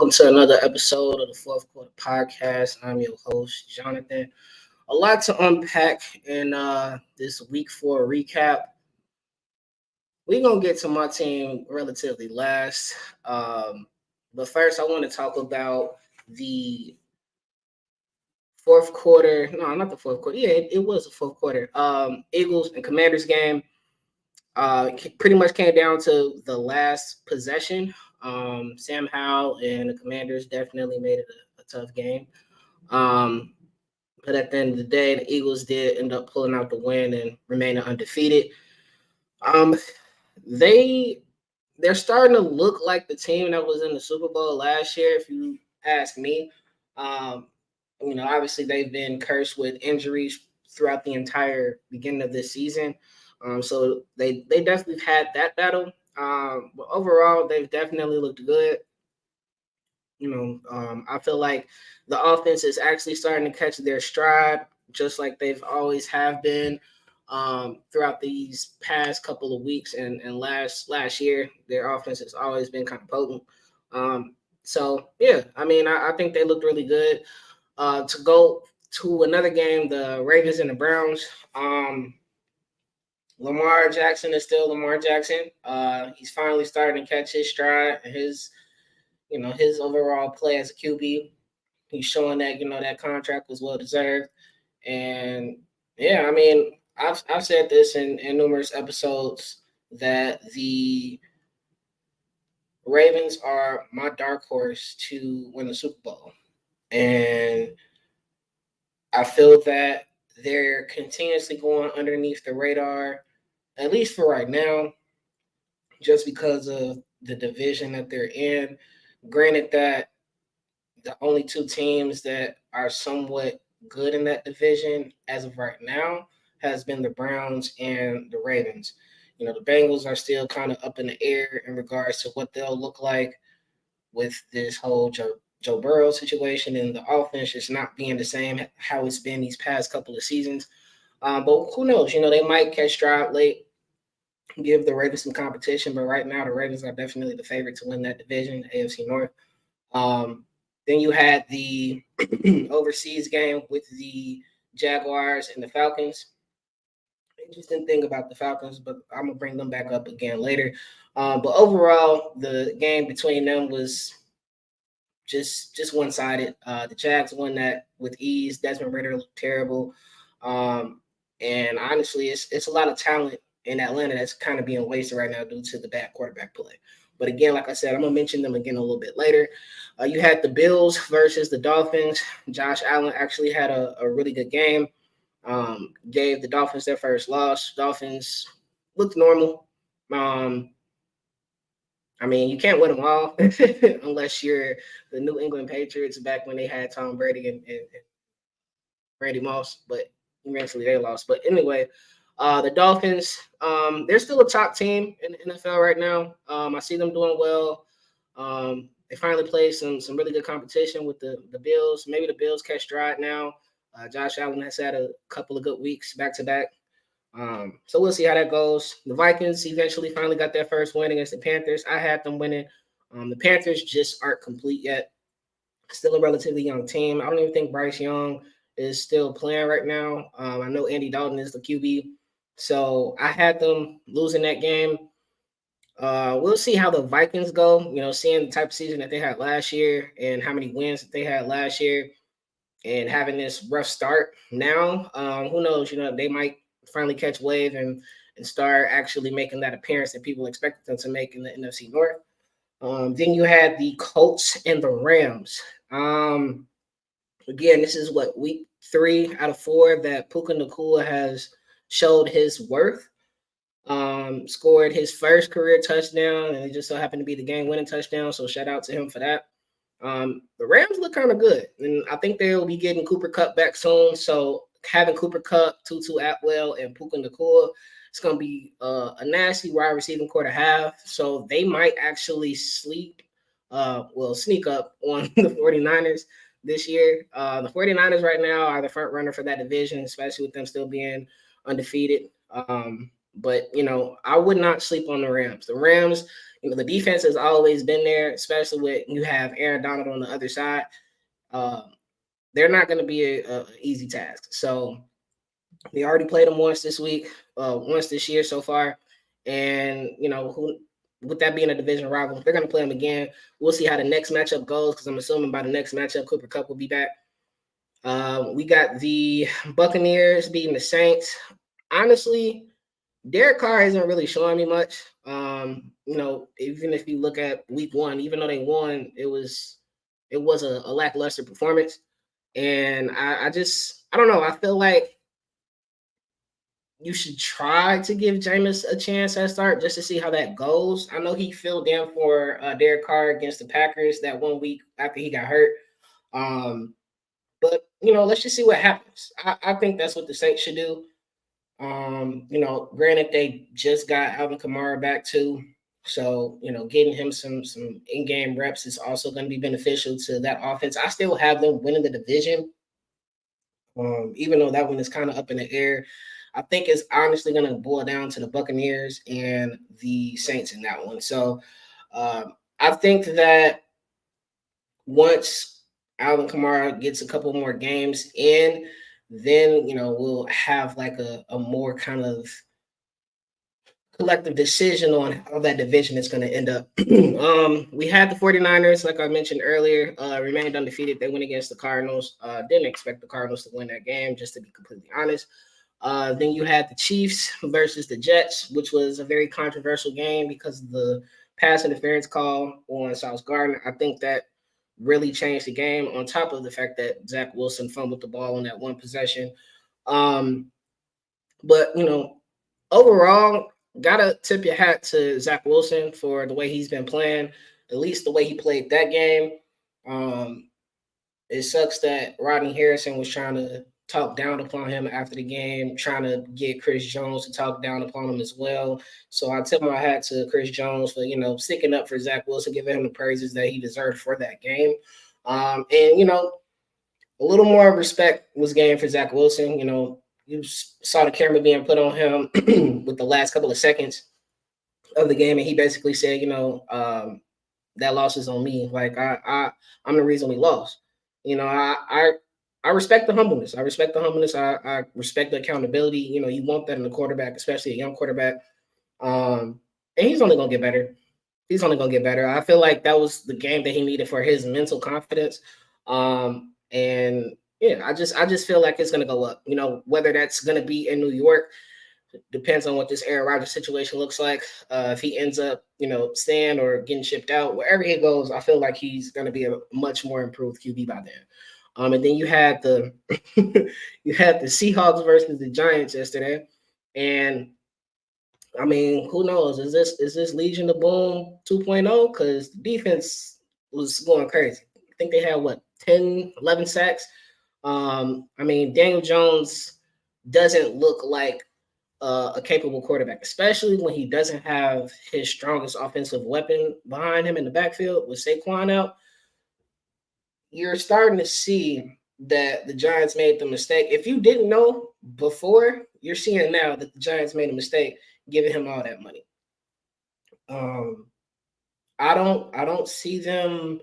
welcome to another episode of the Fourth Quarter Podcast. I'm your host, Jonathan. A lot to unpack in this week four recap. We're going to get to my team relatively last. But first, I want to talk about the fourth quarter. No, not the fourth quarter. Yeah, it was the fourth quarter. Eagles and Commanders game. Pretty much came down to the last possession. Sam Howell and the Commanders definitely made it a tough game. But at the end of the day, the Eagles did end up pulling out the win and remaining undefeated. Um, they're starting to look like the team that was in the Super Bowl last year, if you ask me. Um, Obviously they've been cursed with injuries throughout the entire beginning of this season. So they definitely had that battle. But overall, they've definitely looked good. I feel like the offense is actually starting to catch their stride, just like they've always have been throughout these past couple of weeks and last year. Their offense has always been kind of potent. So yeah, I think they looked really good. To go to another game, the Ravens and the Browns. Lamar Jackson is still Lamar Jackson. He's finally starting to catch his stride and his overall play as a QB. He's showing that that contract was well deserved. And yeah, I've said this in numerous episodes that the Ravens are my dark horse to win the Super Bowl. And I feel that they're continuously going underneath the radar, at least for right now, just because of the division that they're in. Granted that the only two teams that are somewhat good in that division as of right now has been the Browns and the Ravens. The Bengals are still kind of up in the air in regards to what they'll look like with this whole Joe Burrow situation and the offense just not being the same how it's been these past couple of seasons. But who knows? They might catch stride late, give the Ravens some competition. But right now, the Ravens are definitely the favorite to win that division, the AFC North. Then you had the overseas game with the Jaguars and the Falcons. Interesting thing about the Falcons, but I'm gonna bring them back up again later. But overall, the game between them was just one sided. The Jags won that with ease. Desmond Ritter looked terrible, and honestly, it's a lot of talent in Atlanta that's kind of being wasted right now due to the bad quarterback play. But again, like I said, I'm gonna mention them again a little bit later. You had the Bills versus the Dolphins. Josh Allen actually had a really good game. Gave the Dolphins their first loss. Dolphins looked normal. You can't win them all unless you're the New England Patriots back when they had Tom Brady and Randy Moss, but eventually they lost. But anyway, the Dolphins, they're still a top team in the NFL right now. I see them doing well. They finally played some really good competition with the Bills. Maybe the Bills catch stride now. Josh Allen has had a couple of good weeks back to back. So we'll see how that goes. The Vikings eventually finally got their first win against the Panthers. I had them winning. The Panthers just aren't complete yet. Still a relatively young team. I don't even think Bryce Young is still playing right now. I know Andy Dalton is the QB. So I had them losing that game. We'll see how the Vikings go, seeing the type of season that they had last year and how many wins that they had last year and having this rough start now. Who knows, they might finally catch wave and start actually making that appearance that people expected them to make in the NFC North. Then you had the Colts and the Rams. Again, this is week 3 out of 4 that Puka Nacua has showed his worth. Scored his first career touchdown, and it just so happened to be the game-winning touchdown. So shout out to him for that. The Rams look kind of good, and I think they'll be getting Cooper Kupp back soon. So having Cooper Kupp, Tutu Atwell, and Puka Nacua, it's going to be a nasty wide receiving core to have. So they might actually sneak up on the 49ers this year. The 49ers right now are the front runner for that division, especially with them still being undefeated. But I would not sleep on the Rams. The Rams The defense has always been there, especially with you have Aaron Donald on the other side. They're not going to be a easy task. So they already played them once this week, once this year so far, and who. With that being a division rival, they're going to play them again. We'll see how the next matchup goes because I'm assuming by the next matchup, Cooper Kupp will be back. We got the Buccaneers beating the Saints. Honestly, Derek Carr isn't really showing me much. Even if you look at week one, even though they won, it was a lackluster performance. And I don't know. I feel like you should try to give Jameis a chance at start just to see how that goes. I know he filled in for Derek Carr against the Packers that 1 week after he got hurt. But let's just see what happens. I think that's what the Saints should do. Granted they just got Alvin Kamara back too. So, getting him some in-game reps is also going to be beneficial to that offense. I still have them winning the division. Even though that one is kind of up in the air. I think it's honestly going to boil down to the Buccaneers and the Saints in that one. So I think that once Alvin Kamara gets a couple more games in, then we'll have like a more kind of collective decision on how that division is going to end up. We had the 49ers, like I mentioned earlier, remained undefeated. They went against the Cardinals. Didn't expect the Cardinals to win that game, just to be completely honest. Then you had the Chiefs versus the Jets, which was a very controversial game because of the pass interference call on Sauce Gardner. I think that really changed the game, on top of the fact that Zach Wilson fumbled the ball on that one possession. But overall, gotta tip your hat to Zach Wilson for the way he's been playing, at least the way he played that game. It sucks that Rodney Harrison was trying to talk down upon him after the game, trying to get Chris Jones to talk down upon him as well. So I tip my hat to Chris Jones for, sticking up for Zach Wilson, giving him the praises that he deserved for that game. And, a little more respect was gained for Zach Wilson. You saw the camera being put on him with the last couple of seconds of the game, and he basically said, that loss is on me. Like I'm the reason we lost. I respect the humbleness. I respect the accountability. You want that in a quarterback, especially a young quarterback. And he's only gonna get better. I feel like that was the game that he needed for his mental confidence. And yeah, I just feel like it's gonna go up. Whether that's gonna be in New York depends on what this Aaron Rodgers situation looks like. If he ends up, staying or getting shipped out, wherever he goes, I feel like he's gonna be a much more improved QB by then. And then you had the Seahawks versus the Giants yesterday, and I mean, who knows? Is this Legion of Boom 2.0? Because the defense was going crazy. I think they had 10, 11 sacks. I mean, Daniel Jones doesn't look like a capable quarterback, especially when he doesn't have his strongest offensive weapon behind him in the backfield with Saquon out. You're starting to see that the Giants made the mistake. If you didn't know before, you're seeing now that the Giants made a mistake giving him all that money. I don't see them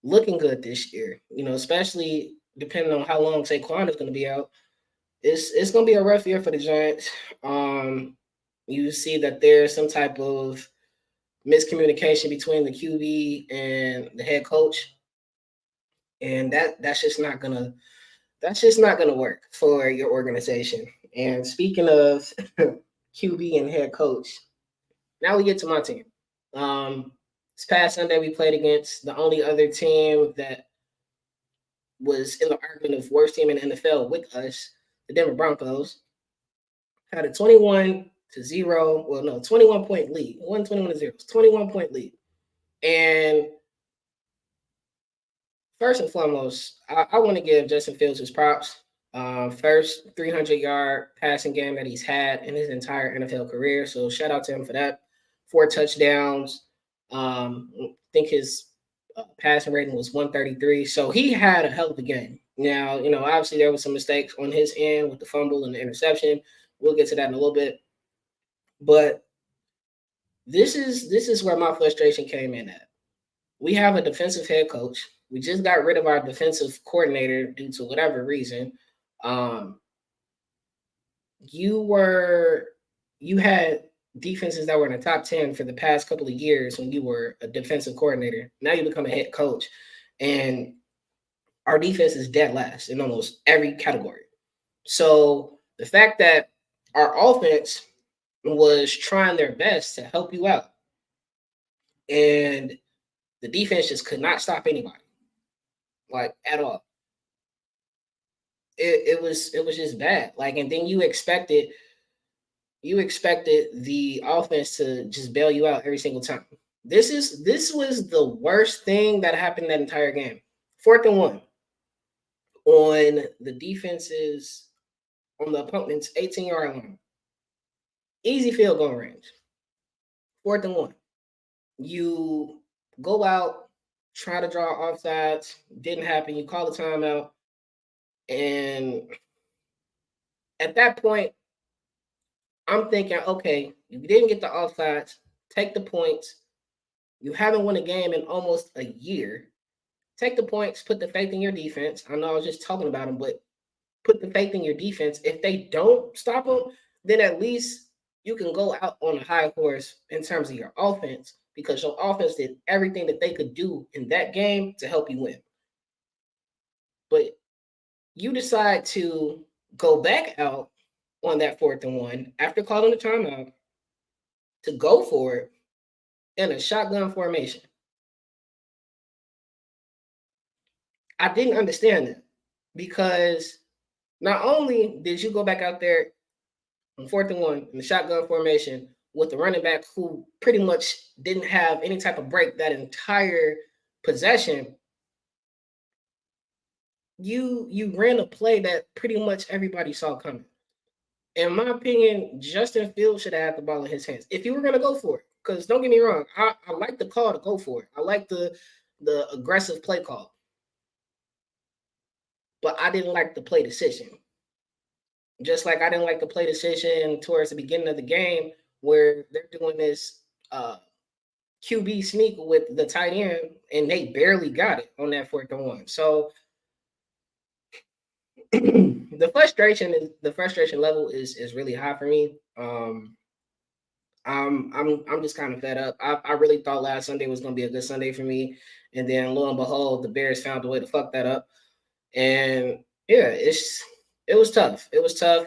looking good this year, especially depending on how long Saquon is going to be out. It's going to be a rough year for the Giants. You see that there's some type of miscommunication between the QB and the head coach. And that's just not gonna work for your organization. And speaking of QB and head coach, now we get to my team. This past Sunday we played against the only other team that was in the argument of worst team in the NFL with us, the Denver Broncos. Had a 21-0, 21-point lead. 121-0, 21-point lead. And first and foremost, I want to give Justin Fields his props. First 300-yard passing game that he's had in his entire NFL career. So shout out to him for that. 4 touchdowns. I think his passing rating was 133. So he had a hell of a game. Now, obviously there was some mistakes on his end with the fumble and the interception. We'll get to that in a little bit. But This is where my frustration came in at. We have a defensive head coach. We just got rid of our defensive coordinator due to whatever reason. Um, you were you had defenses that were in the top 10 for the past couple of years when you were a defensive coordinator. Now you become a head coach, and our defense is dead last in almost every category. So the fact that our offense was trying their best to help you out, and the defense just could not stop anybody, like at all. It was just bad. Like, and then you expected the offense to just bail you out every single time. This was the worst thing that happened that entire game. 4th and 1 on the defenses on the opponent's 18-yard line. Easy field goal range. 4th and 1. You go out, try to draw offsides, didn't happen. You call a timeout, and at that point, I'm thinking, okay, you didn't get the offsides, take the points. You haven't won a game in almost a year. Take the points, put the faith in your defense. I know I was just talking about them, but put the faith in your defense. If they don't stop them, then at least you can go out on a high horse in terms of your offense, because your offense did everything that they could do in that game to help you win. But you decide to go back out on that 4th and 1 after calling the timeout to go for it in a shotgun formation. I didn't understand that, because not only did you go back out there on 4th and 1 in the shotgun formation with the running back who pretty much didn't have any type of break that entire possession, you ran a play that pretty much everybody saw coming. In my opinion, Justin Fields should have had the ball in his hands if you were going to go for it. Because don't get me wrong, I like the call to go for it. I like the aggressive play call, but I didn't like the play decision. Just like I didn't like the play decision towards the beginning of the game where they're doing this QB sneak with the tight end, and they barely got it on that 4th and 1. So the frustration level is really high for me. I'm just kind of fed up. I really thought last Sunday was gonna be a good Sunday for me, and then lo and behold, the Bears found a way to fuck that up. And yeah, it was tough. It was tough.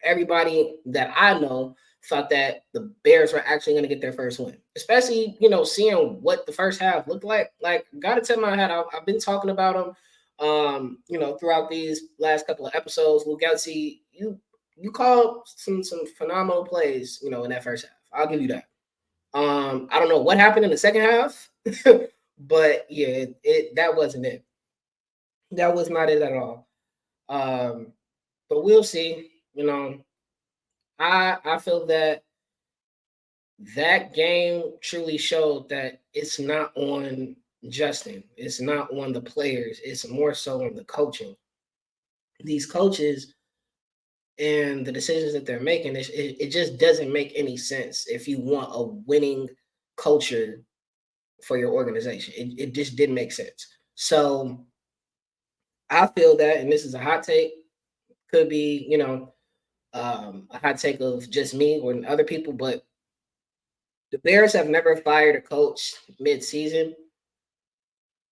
Everybody that I know thought that the Bears were actually going to get their first win, especially seeing what the first half looked like. Like, gotta tell my head, I've been talking about them. Throughout these last couple of episodes, Luke Getsy, you called some phenomenal plays, in that first half. I'll give you that. I don't know what happened in the second half, but yeah, it that wasn't it. That was not it at all. But we'll see. I feel that that game truly showed that it's not on Justin. It's not on the players. It's more so on the coaching. These coaches and the decisions that they're making, it just doesn't make any sense if you want a winning culture for your organization. It just didn't make sense. So I feel that, and this is a hot take, could be, a hot take of just me or other people, but the Bears have never fired a coach mid-season.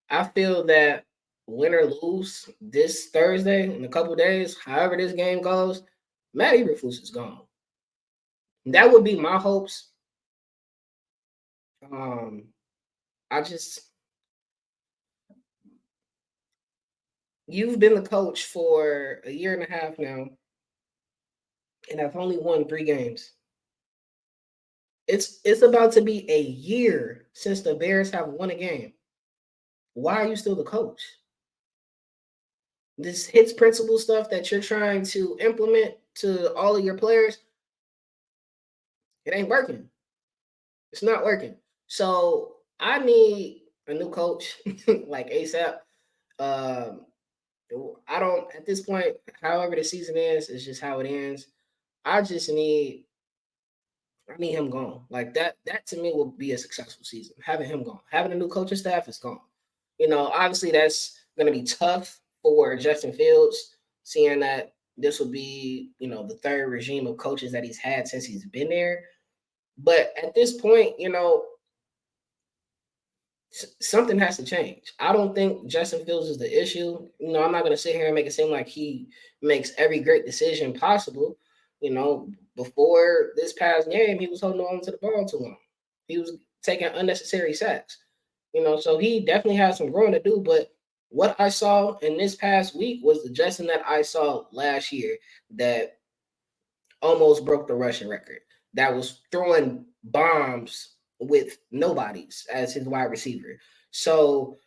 I feel that win or lose this Thursday in a couple days, however this game goes, Matt Eberflus is gone. That would be my hopes. Um, I just You've been the coach for a year and a half now, and I've only won 3 games. It's about to be a year since the Bears have won a game. Why are you still the coach? This hits principle stuff that you're trying to implement to all of your players, it ain't working. It's not working. So I need a new coach like ASAP. Um, I don't at this point, however the season ends, it's just how it ends. I just need I need him gone. Like that. That to me will be a successful season. Having him gone. Having a new coaching staff is gone. Obviously that's going to be tough for Justin Fields, seeing that this will be, the third regime of coaches that he's had since he's been there. But at this point, something has to change. I don't think Justin Fields is the issue. I'm not going to sit here and make it seem like he makes every great decision possible. You know, Before this past game, he was holding on to the ball too long. He was taking unnecessary sacks. So he definitely has some growing to do. But what I saw in this past week was the Justin that I saw last year that almost broke the rushing record. That was throwing bombs with nobodies as his wide receiver. So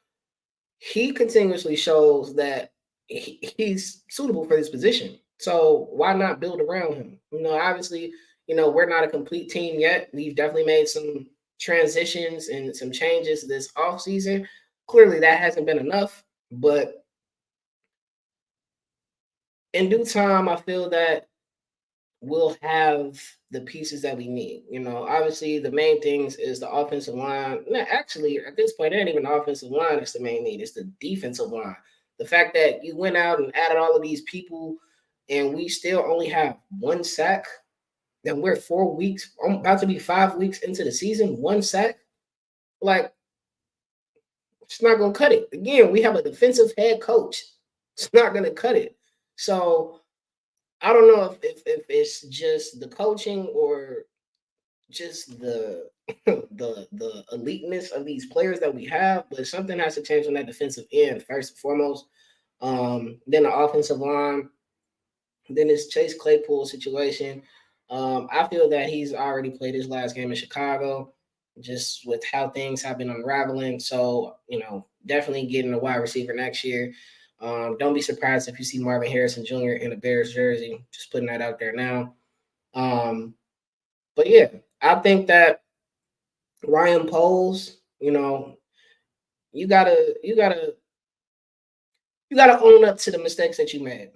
he continuously shows that he's suitable for this position. So why not build around him? Obviously, we're not a complete team yet. We've definitely made some transitions and some changes this offseason. Clearly, that hasn't been enough, but in due time, I feel that we'll have the pieces that we need. Obviously the main things is the offensive line. No, actually, at this point, it ain't even the offensive line that's the main need. It's the defensive line. The fact that you went out and added all of these people and we still only have one sack, then we're 4 weeks, about to be 5 weeks into the season, one sack. Like, it's not going to cut it. Again, we have a defensive head coach. It's not going to cut it. So I don't know if it's just the coaching or just the the eliteness of these players that we have, but something has to change on that defensive end first and foremost. Then the offensive line, then this Chase Claypool situation. I feel that he's already played his last game in Chicago, just with how things have been unraveling. So definitely getting a wide receiver next year. Don't be surprised if you see Marvin Harrison Jr. in a Bears jersey. Just putting that out there now. But yeah, I think that Ryan Poles, you gotta own up to the mistakes that you made.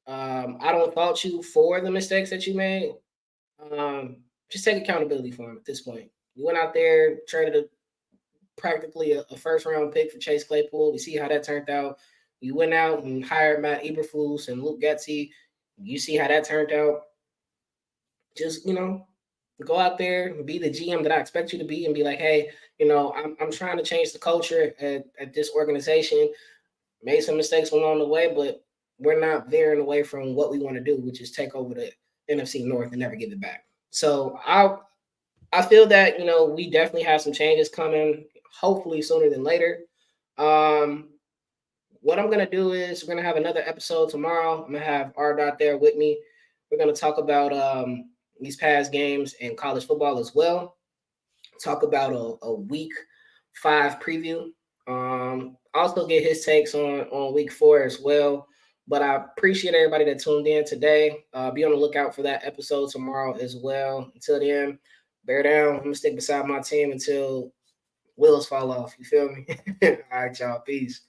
I don't fault you for the mistakes that you made. Just take accountability for them at this point. You went out there, traded practically a first round pick for Chase Claypool. We see how that turned out. You went out and hired Matt Eberflus and Luke Getsy. You see how that turned out. Just go out there and be the GM that I expect you to be, and be like, hey, I'm trying to change the culture at this organization. Made some mistakes along the way, but we're not veering away from what we want to do, which is take over the NFC North and never give it back. So I feel that we definitely have some changes coming, hopefully sooner than later. Um, what I'm gonna do is we're gonna have another episode tomorrow. I'm gonna have R Dot there with me. We're gonna talk about these past games in college football as well. Talk about a week 5 preview. Also get his takes on week 4 as well. But I appreciate everybody that tuned in today. Be on the lookout for that episode tomorrow as well. Until then, bear down. I'm gonna stick beside my team until wheels fall off. You feel me? All right, y'all. Peace.